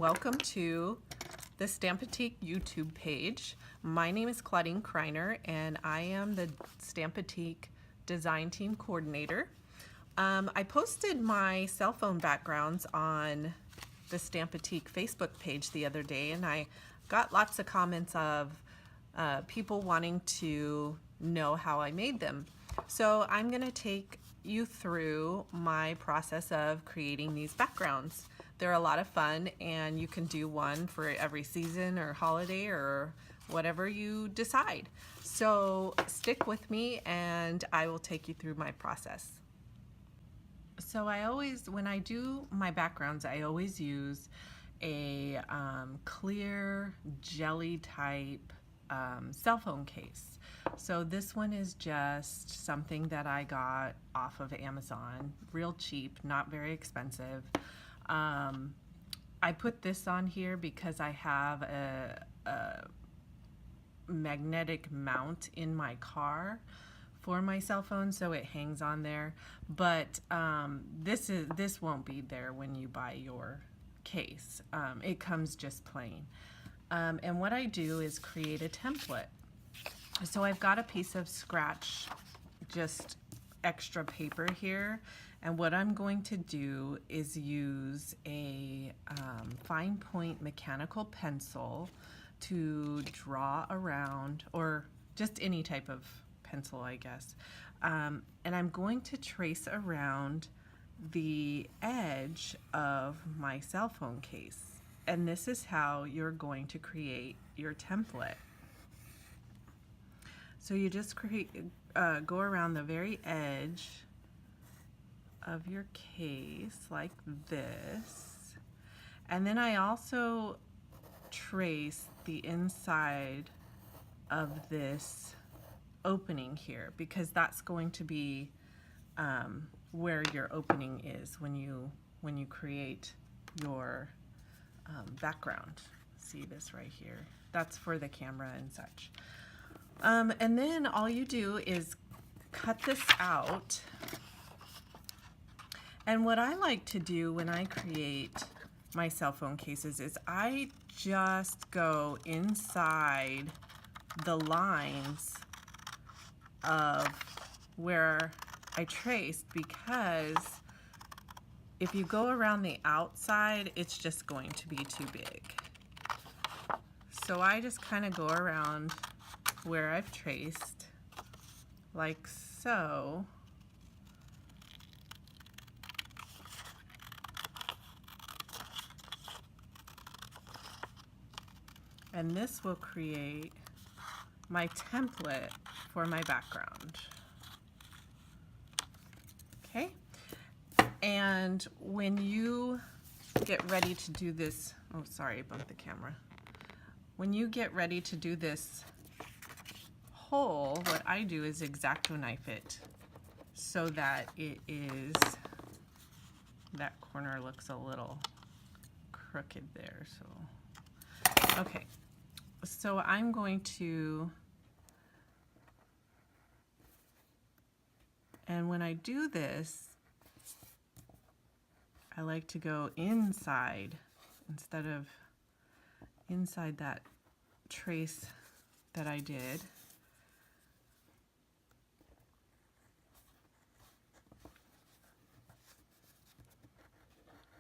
Welcome to the Stampotique YouTube page. My name is Claudine Kreiner and I am the Stampotique Design Team Coordinator. I posted my cell phone backgrounds on the Stampotique Facebook page the other day, and I got lots of comments of people wanting to know how I made them. So I'm going to take you through my process of creating these backgrounds. They're a lot of fun, and you can do one for every season or holiday or whatever you decide. So stick with me and I will take you through my process. So when I do my backgrounds, I always use a clear jelly type cell phone case. So this one is just something that I got off of Amazon, real cheap, not very expensive. I put this on here because I have a magnetic mount in my car for my cell phone, so it hangs on there. But this won't be there when you buy your case. It comes just plain. And what I do is create a template. So I've got a piece of scratch, just extra paper here, and what I'm going to do is use a fine point mechanical pencil to draw around, or just any type of pencil, I guess, and I'm going to trace around the edge of my cell phone case, and this is how you're going to create your template. So you just go around the very edge of your case like this, and then I also trace the inside of this opening here, because that's going to be where your opening is when you create your background. See this right here? That's for the camera and such. And then all you do is cut this out. And what I like to do when I create my cell phone cases is I just go inside the lines of where I traced, because if you go around the outside, it's just going to be too big. So I just kind of go around where I've traced, like so. And this will create my template for my background. Okay? And when you get ready to do this, oh sorry, I bumped the camera. When you get ready to do this hole, what I do is X-Acto knife it so that that corner looks a little crooked there. So, okay. So I'm going to, and when I do this, I like to go inside instead of inside that trace that I did.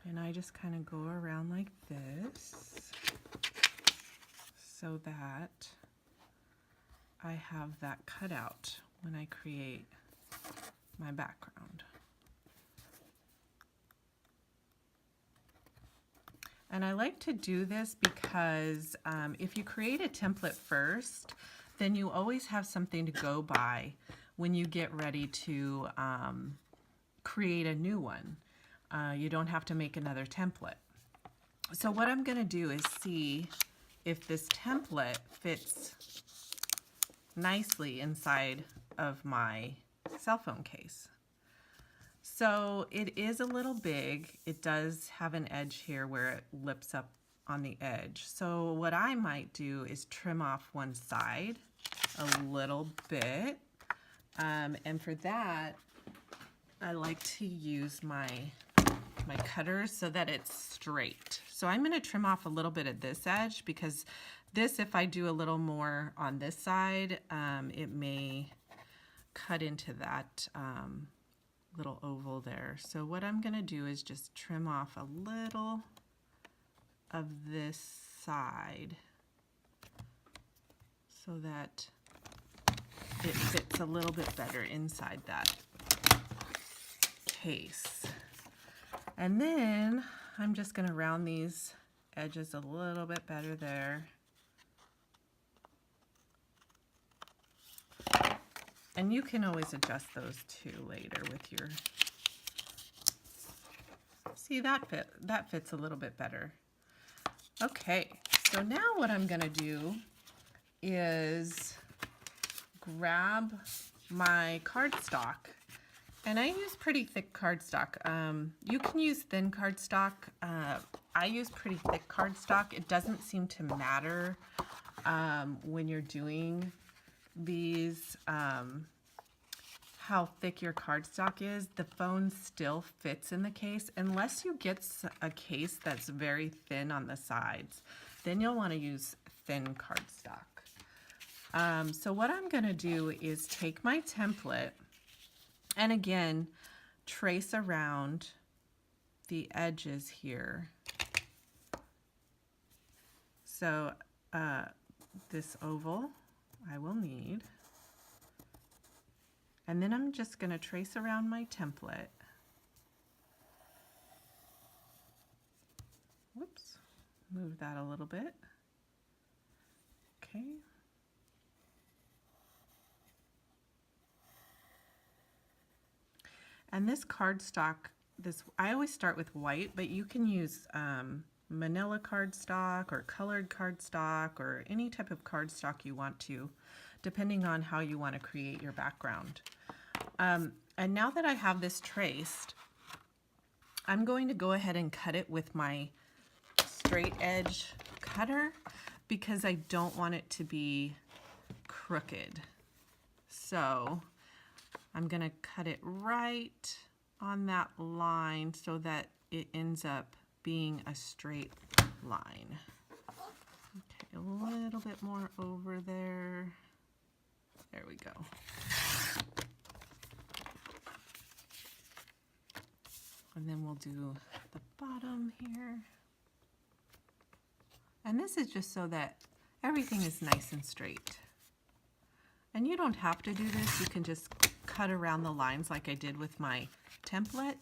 And I just kind of go around like this so that I have that cut out when I create my background. And I like to do this because if you create a template first, then you always have something to go by when you get ready to create a new one. You don't have to make another template. So what I'm going to do is see if this template fits nicely inside of my cell phone case. So it is a little big. It does have an edge here where it lips up on the edge. So what I might do is trim off one side a little bit. And for that, I like to use my my cutters so that it's straight. So I'm going to trim off a little bit at this edge because this, if I do a little more on this side, it may cut into that little oval there. So what I'm going to do is just trim off a little of this side so that it fits a little bit better inside that case. And then I'm just going to round these edges a little bit better there. And you can always adjust those too later with your, see that fits a little bit better. Okay, so now what I'm gonna do is grab my cardstock, and I use pretty thick cardstock. You can use thin cardstock. I use pretty thick cardstock. It doesn't seem to matter when you're doing these, how thick your cardstock is. The phone still fits in the case unless you get a case that's very thin on the sides. Then you'll want to use thin cardstock. So what I'm going to do is take my template and again trace around the edges here. So this oval I will need. And then I'm just going to trace around my template. Whoops, move that a little bit. Okay. And this cardstock, I always start with white, but you can use manila cardstock or colored cardstock or any type of cardstock you want to, depending on how you want to create your background. And now that I have this traced, I'm going to go ahead and cut it with my straight edge cutter because I don't want it to be crooked. So I'm going to cut it right on that line so that it ends up being a straight line. Okay, a little bit more over there. There we go. And then we'll do the bottom here. And this is just so that everything is nice and straight. And you don't have to do this. You can just cut around the lines like I did with my template.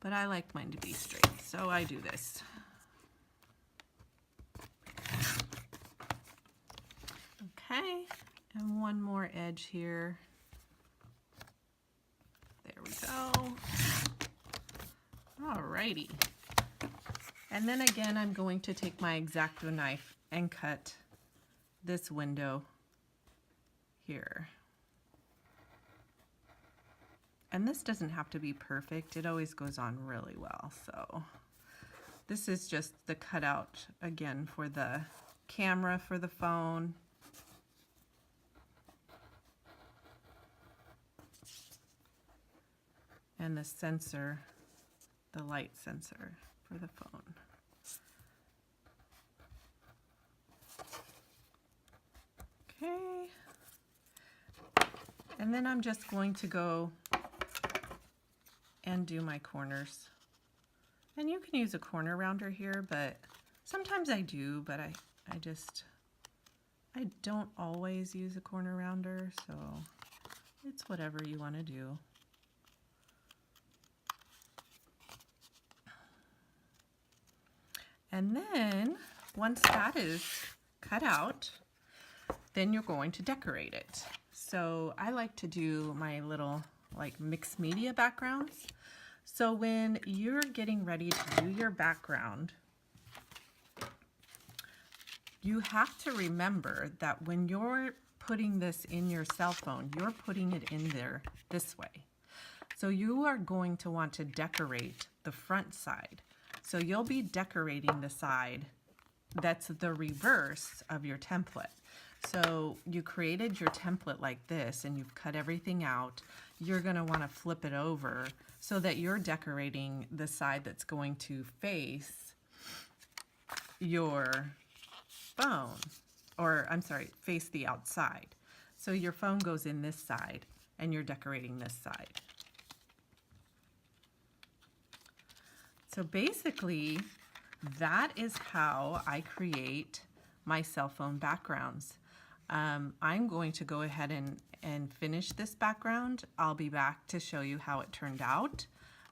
But I like mine to be straight, so I do this. Okay, and one more edge here. There we go. Alrighty. And then again, I'm going to take my X-Acto knife and cut this window here. And this doesn't have to be perfect. It always goes on really well. So this is just the cutout again for the camera for the phone. And the sensor, the light sensor for the phone. Okay. And then I'm just going to go and do my corners. And you can use a corner rounder here, but sometimes I do, but I don't always use a corner rounder, so it's whatever you want to do. And then once that is cut out, then you're going to decorate it. So I like to do my little like mixed media backgrounds. So when you're getting ready to do your background, you have to remember that when you're putting this in your cell phone, you're putting it in there this way. So you are going to want to decorate the front side. So you'll be decorating the side that's the reverse of your template. So you created your template like this and you've cut everything out. You're going to want to flip it over so that you're decorating the side that's going to face your phone, or I'm sorry, face the outside. So your phone goes in this side and you're decorating this side. So basically, that is how I create my cell phone backgrounds. I'm going to go ahead and finish this background. I'll be back to show you how it turned out.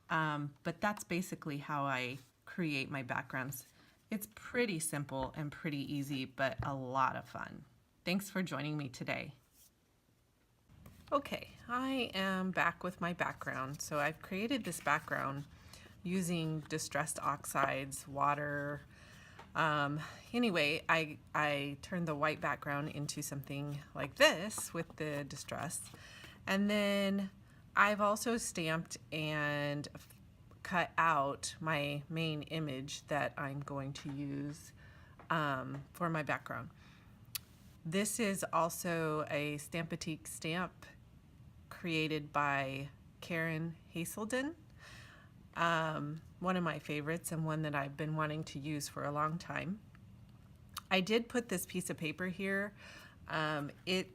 But that's basically how I create my backgrounds. It's pretty simple and pretty easy, but a lot of fun. Thanks for joining me today. Okay, I am back with my background. So I've created this background using distressed oxides, water. Anyway, I turned the white background into something like this with the distress. And then I've also stamped and cut out my main image that I'm going to use for my background. This is also a Stampotique stamp created by Karen Hazelden. One of my favorites and one that I've been wanting to use for a long time. I did put this piece of paper here. It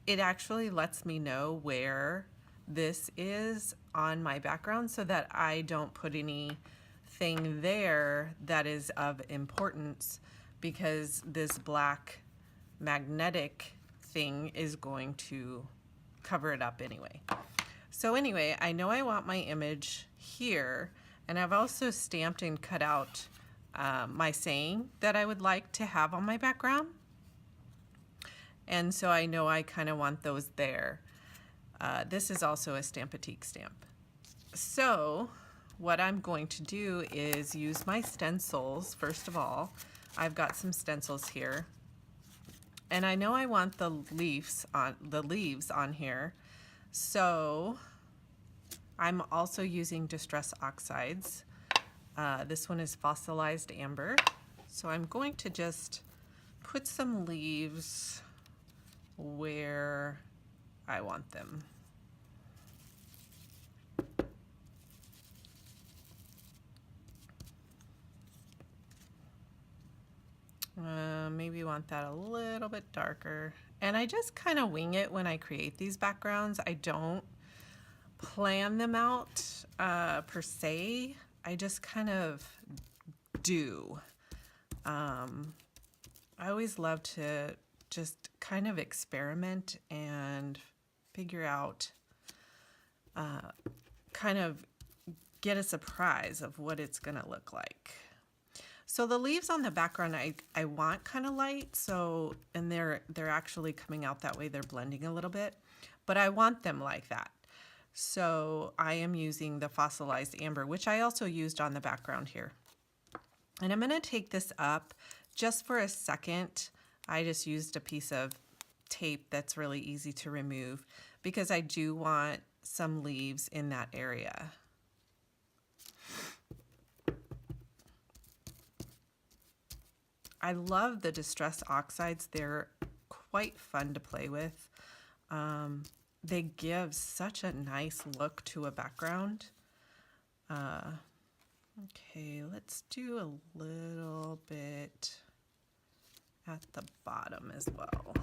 actually lets me know where this is on my background so that I don't put anything there that is of importance, because this black magnetic thing is going to cover it up anyway. So anyway, I know I want my image here, and I've also stamped and cut out my saying that I would like to have on my background. And so I know I kind of want those there. This is also a Stampotique stamp. So what I'm going to do is use my stencils. First of all, I've got some stencils here. And I know I want the leaves on here. So I'm also using distress oxides. This one is fossilized amber. So I'm going to just put some leaves where I want them. Maybe want that a little bit darker. And I just kind of wing it when I create these backgrounds. I don't plan them out per se. I just kind of do. I always love to just kind of experiment and figure out, kind of get a surprise of what it's gonna look like. So the leaves on the background I want kind of light, so, and they're actually coming out that way, they're blending a little bit, but I want them like that. So I am using the fossilized amber, which I also used on the background here. And I'm gonna take this up just for a second. I just used a piece of tape that's really easy to remove because I do want some leaves in that area. I love the distress oxides. They're quite fun to play with. They give such a nice look to a background. Okay, let's do a little bit at the bottom as well.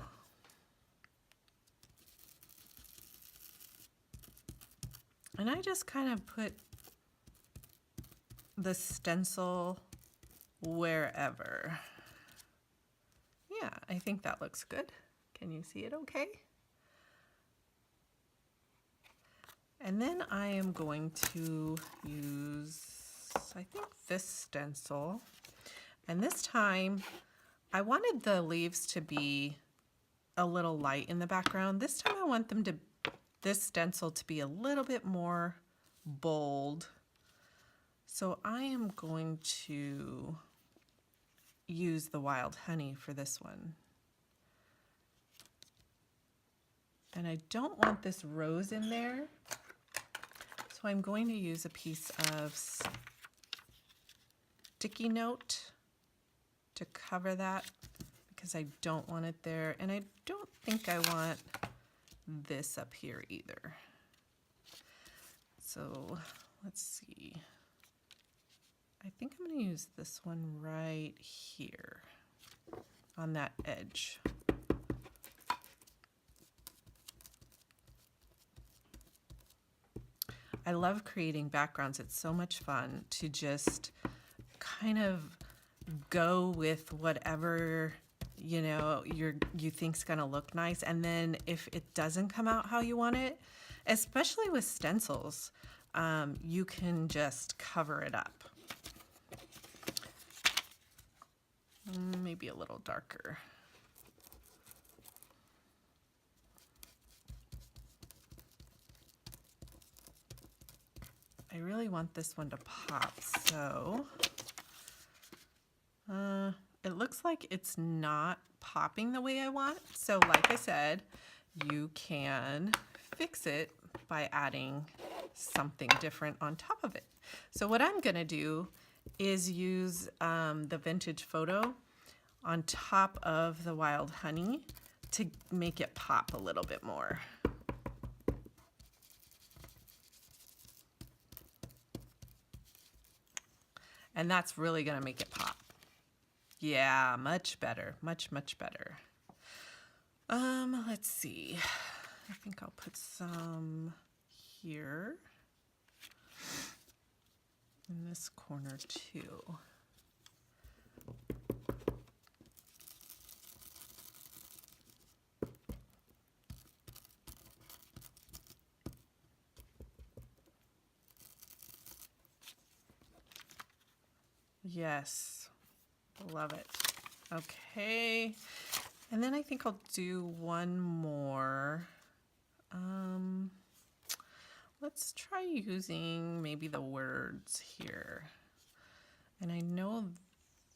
And I just kind of put the stencil wherever. Yeah, I think that looks good. Can you see it okay? And then I am going to use, I think, this stencil. And this time, I wanted the leaves to be a little light in the background. This time I want them to, this stencil to be a little bit more bold. So I am going to use the wild honey for this one. And I don't want this rose in there. So I'm going to use a piece of sticky note to cover that because I don't want it there. And I don't think I want this up here either. So let's see. I think I'm going to use this one right here on that edge. I love creating backgrounds. It's so much fun to just kind of go with whatever you think's gonna look nice, and then if it doesn't come out how you want it, especially with stencils, you can just cover it up. Maybe a little darker. I really want this one to pop, so it looks like it's not popping the way I want. So like I said, you can fix it by adding something different on top of it. So what I'm gonna do is use the vintage photo on top of the wild honey to make it pop a little bit more. And that's really gonna make it pop. Yeah, much better, much better. Let's see. I think I'll put some here in this corner too. Yes, love it. Okay, and then I think I'll do one more. Let's try using maybe the words here. And I know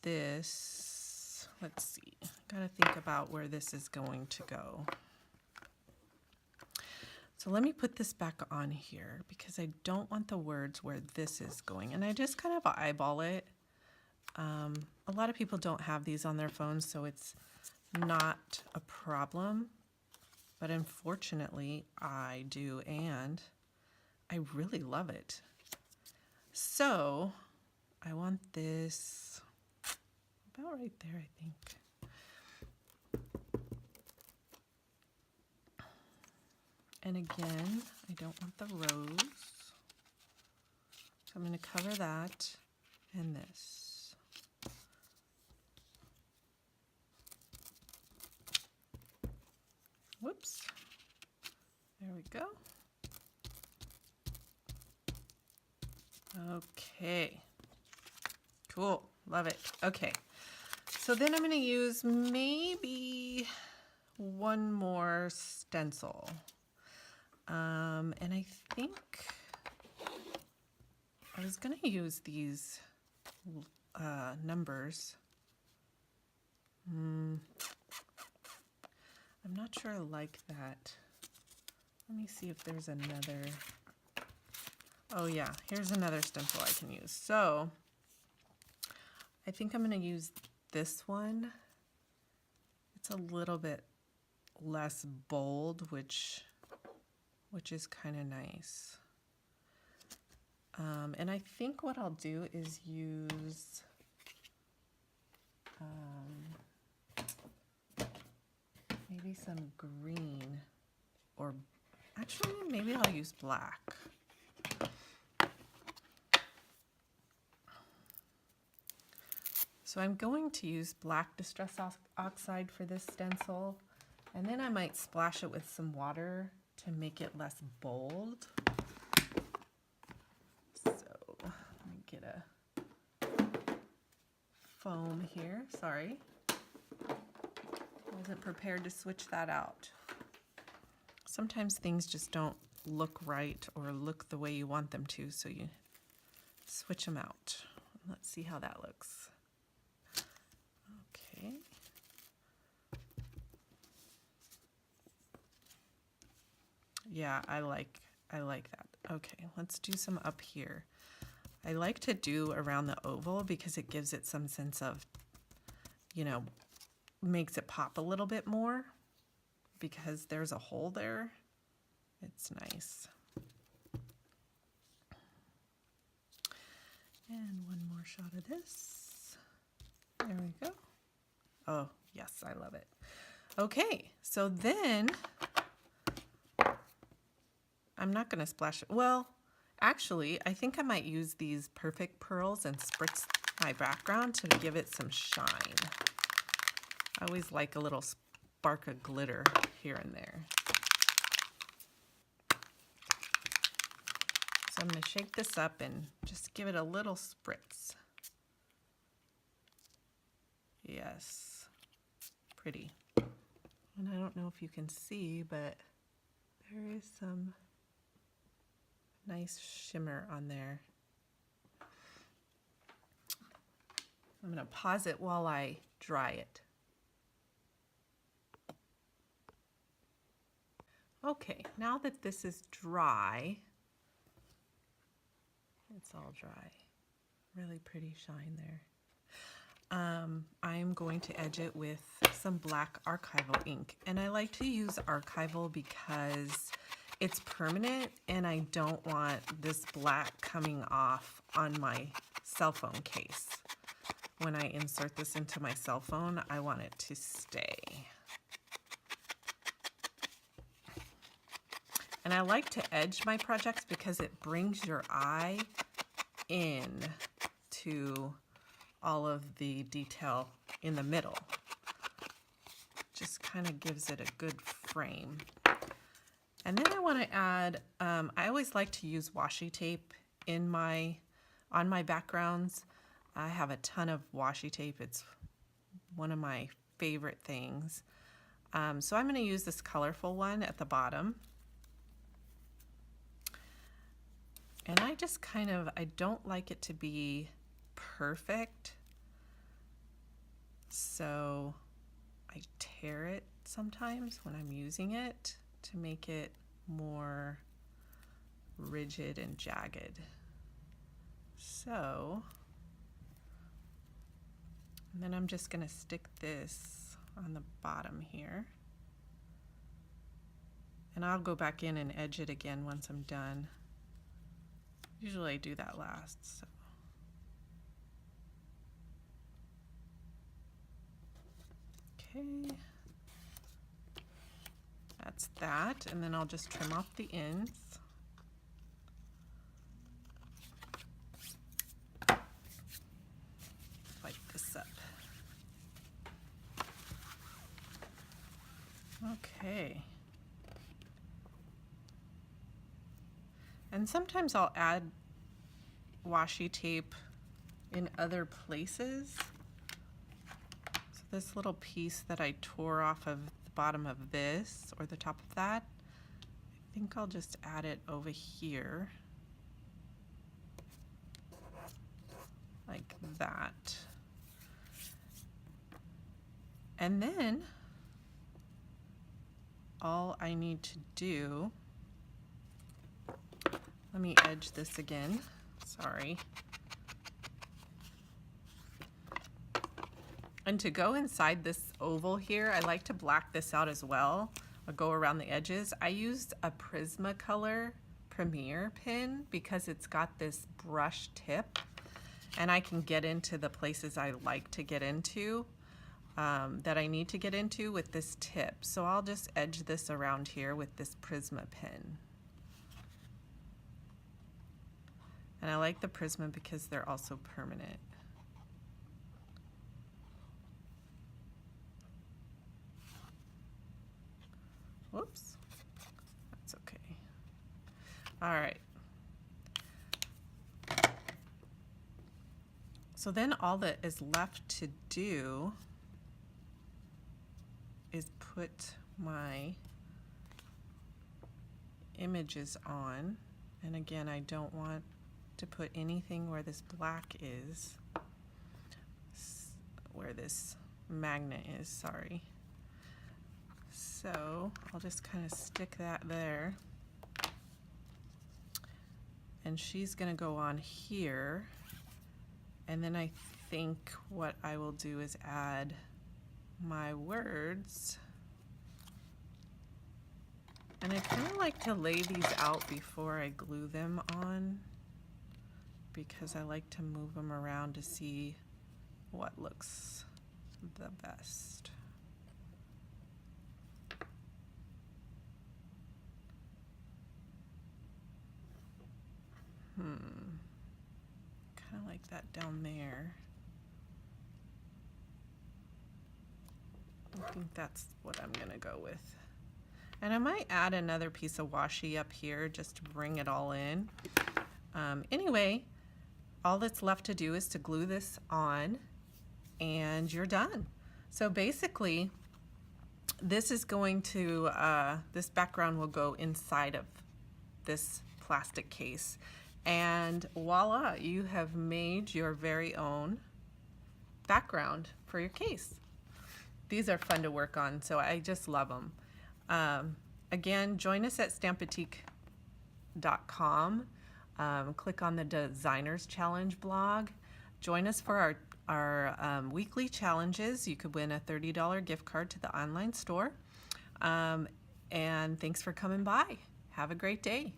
this, let's see, gotta think about where this is going to go. So let me put this back on here because I don't want the words where this is going. And I just kind of eyeball it. A lot of people don't have these on their phones, so it's not a problem. But unfortunately, I do, and I really love it. So I want this about right there, I think. And again, I don't want the rose. So I'm going to cover that and this. Whoops. There we go. Okay. Cool. Love it. Okay. So then I'm going to use maybe one more stencil. And I think I was going to use these numbers. I'm not sure I like that. Let me see if there's another. Oh yeah, here's another stencil I can use. So I think I'm going to use this one. It's a little bit less bold, which is kind of nice. And I think what I'll do is use maybe some green, or actually maybe I'll use black. So I'm going to use black distress oxide for this stencil, and then I might splash it with some water to make it less bold. So let me get a foam here, sorry. Wasn't prepared to switch that out. Sometimes things just don't look right or look the way you want them to, so you switch them out. Let's see how that looks. Okay. Yeah, I like that. Okay, let's do some up here. I like to do around the oval because it gives it some sense of you know, makes it pop a little bit more because there's a hole there. It's nice. And one more shot of this. There we go. Oh, yes, I love it. Okay, so then I'm not going to splash it. Well, actually, I think I might use these perfect pearls and spritz my background to give it some shine. I always like a little spark of glitter here and there. So I'm going to shake this up and just give it a little spritz. Yes, pretty. And I don't know if you can see, but there is some nice shimmer on there. I'm going to pause it while I dry it. Okay, now that this is dry, it's all dry. Really pretty shine there. I'm going to edge it with some black archival ink. And I like to use archival because it's permanent and I don't want this black coming off on my cell phone case. When I insert this into my cell phone, I want it to stay. And I like to edge my projects because it brings your eye in to all of the detail in the middle. Just kind of gives it a good frame. And then I want to add, I always like to use washi tape on my backgrounds. I have a ton of washi tape. It's one of my favorite things. So I'm going to use this colorful one at the bottom. And I just I don't like it to be perfect. So I tear it sometimes when I'm using it to make it more rigid and jagged. So, and then I'm just going to stick this on the bottom here. And I'll go back in and edge it again once I'm done. Usually I do that last. So. Okay. That's that. And then I'll just trim off the ends. Light this up. Okay. And sometimes I'll add washi tape in other places. So this little piece that I tore off of the bottom of this, or the top of that, I think I'll just add it over here. Like that. And then all I need to do, let me edge this again, sorry. And to go inside this oval here, I like to black this out as well. I'll go around the edges. I used a Prismacolor Premier pen because it's got this brush tip and I can get into the places I like to get into, that I need to get into with this tip. So I'll just edge this around here with this Prisma pen. And I like the Prisma because they're also permanent. Whoops, that's okay. All right. So then all that is left to do is put my images on. And again, I don't want to put anything where this black is, where this magnet is, sorry. So I'll just kind of stick that there. And she's gonna go on here. And then I think what I will do is add my words. And I kind of like to lay these out before I glue them on, because I like to move them around to see what looks the best. Kind of like that down there. I think that's what I'm gonna go with. And I might add another piece of washi up here just to bring it all in. Anyway, all that's left to do is to glue this on and you're done. So basically, this is going to, this background will go inside of this plastic case. And voila, you have made your very own background for your case. These are fun to work on, so I just love them. Again, join us at Stampotique.com. Click on the Designers Challenge blog. Join us for our weekly challenges. You could win a $30 gift card to the online store. And thanks for coming by. Have a great day.